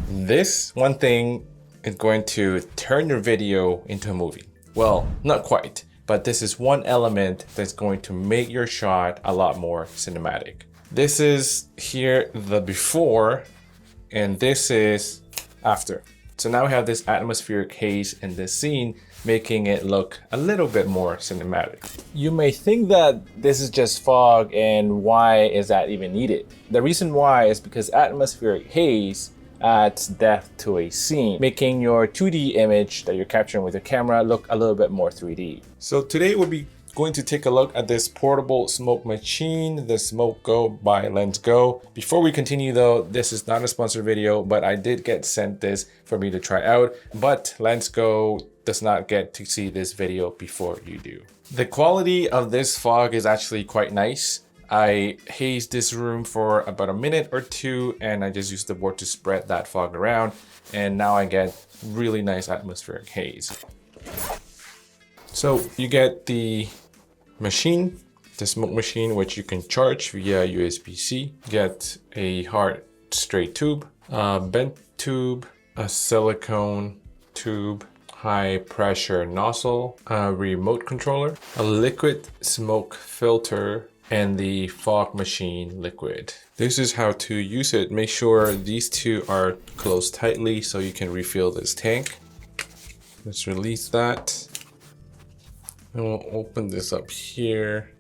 This one thing is going to turn your video into a movie. Well, not quite, but this is one element that's going to make your shot a lot more cinematic. This is here the before, and this is after. So now we have this atmospheric haze in this scene, making it look a little bit more cinematic. You may think that this is just fog, and why is that even needed? The reason why is because atmospheric haze adds depth to a scene, making your 2D image that you're capturing with your camera look a little bit more 3D. So today we'll be going to take a look at this portable smoke machine, the LensGo by LensGo. Before we continue though, this is not a sponsored video, but I did get sent this for me to try out, but LensGo does not get to see this video before you do. The quality of this fog is actually quite nice. I hazed this room for about a minute or two, and I just used the board to spread that fog around, and now I get really nice atmospheric haze. So you get the machine, the smoke machine, which you can charge via USB-C. Get a hard straight tube, a bent tube, a silicone tube, high pressure nozzle, a remote controller, a liquid smoke filter, and the fog machine liquid. This is how to use it. Make sure these two are closed tightly so you can refill this tank. Let's release that. And we'll open this up here.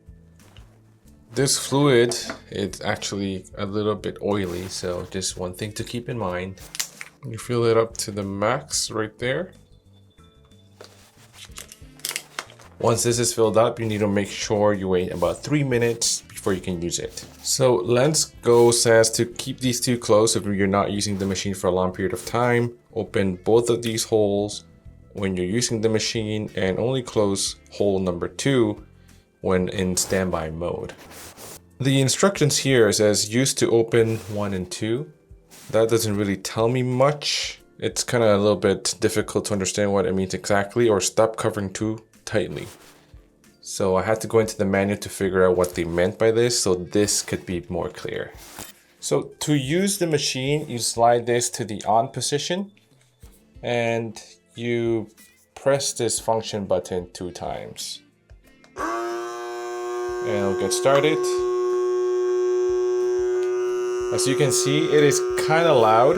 This fluid is actually a little bit oily, so just one thing to keep in mind. You fill it up to the max right there. Once this is filled up, you need to make sure you wait about 3 minutes before you can use it. So LensGo says to keep these two closed if you're not using the machine for a long period of time. Open both of these holes when you're using the machine, and only close hole number 2 when in standby mode. The instructions here says use to open 1 and 2. That doesn't really tell me much. It's kind of a little bit difficult to understand what it means exactly, or stop covering 2 tightly. So I had to go into the manual to figure out what they meant by this, so this could be more clear. So to use the machine, you slide this to the on position and you press this function button 2 times. And it'll get started. As you can see, it is kind of loud.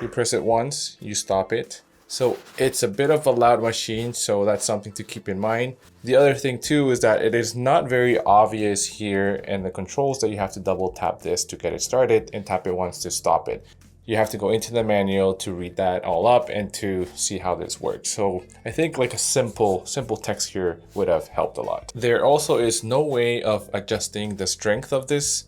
You press it once, you stop it. So it's a bit of a loud machine, so that's something to keep in mind. The other thing too is that it is not very obvious here in the controls that you have to double tap this to get it started and tap it once to stop it. You have to go into the manual to read that all up and to see how this works. So I think like a simple text here would have helped a lot. There also is no way of adjusting the strength of this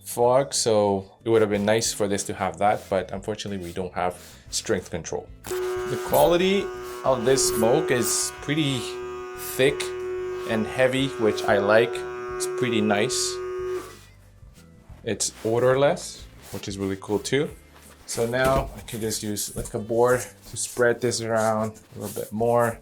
fog, so it would have been nice for this to have that, but unfortunately we don't have strength control. The quality of this smoke is pretty thick and heavy, which I like. It's pretty nice. It's odorless, which is really cool too. So now I can just use like a board to spread this around a little bit more.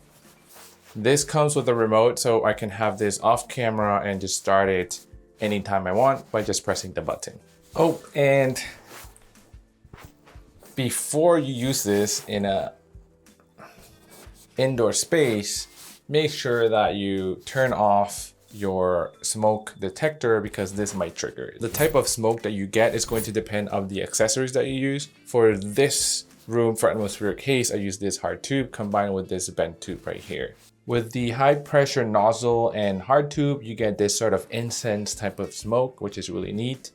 This comes with a remote, so I can have this off camera and just start it anytime I want by just pressing the button. Oh, and before you use this in a indoor space, make sure that you turn off your smoke detector, because this might trigger it. The type of smoke that you get is going to depend on the accessories that you use. For this room, for atmospheric haze, I use this hard tube combined with this bent tube right here. With the high pressure nozzle and hard tube, you get this sort of incense type of smoke, which is really neat.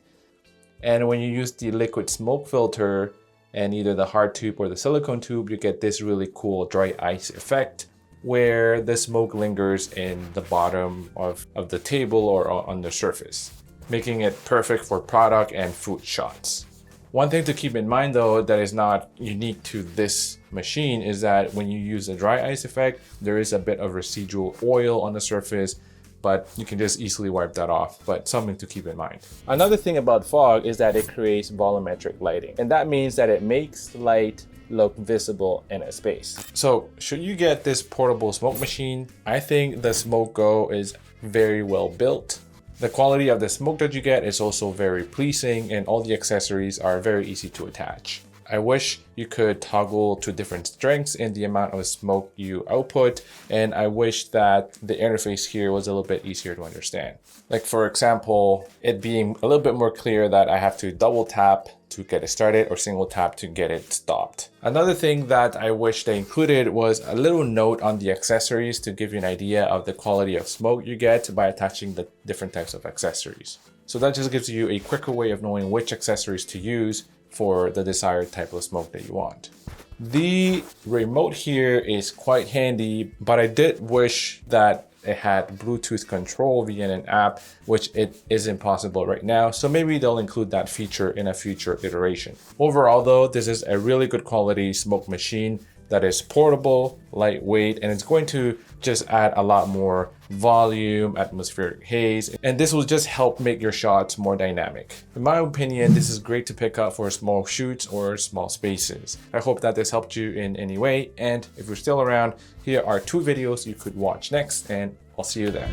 And when you use the liquid smoke filter and either the hard tube or the silicone tube, you get this really cool dry ice effect, where the smoke lingers in the bottom of the table or on the surface, making it perfect for product and food shots. One thing to keep in mind though that is not unique to this machine is that when you use a dry ice effect, there is a bit of residual oil on the surface, but you can just easily wipe that off, but something to keep in mind. Another thing about fog is that it creates volumetric lighting, and that means that it makes light look visible in a space. So should you get this portable smoke machine, I think the LensGo is very well built. The quality of the smoke that you get is also very pleasing, and all the accessories are very easy to attach. I wish you could toggle to different strengths in the amount of smoke you output. And I wish that the interface here was a little bit easier to understand. Like for example, it being a little bit more clear that I have to double tap to get it started or single tap to get it stopped. Another thing that I wish they included was a little note on the accessories to give you an idea of the quality of smoke you get by attaching the different types of accessories. So that just gives you a quicker way of knowing which accessories to use for the desired type of smoke that you want. The remote here is quite handy, but I did wish that it had Bluetooth control via an app, which it isn't possible right now. So maybe they'll include that feature in a future iteration. Overall though, this is a really good quality smoke machine that is portable, lightweight, and it's going to just add a lot more volume, atmospheric haze, and this will just help make your shots more dynamic. In my opinion, this is great to pick up for small shoots or small spaces. I hope that this helped you in any way, and if you're still around, here are 2 videos you could watch next, and I'll see you there.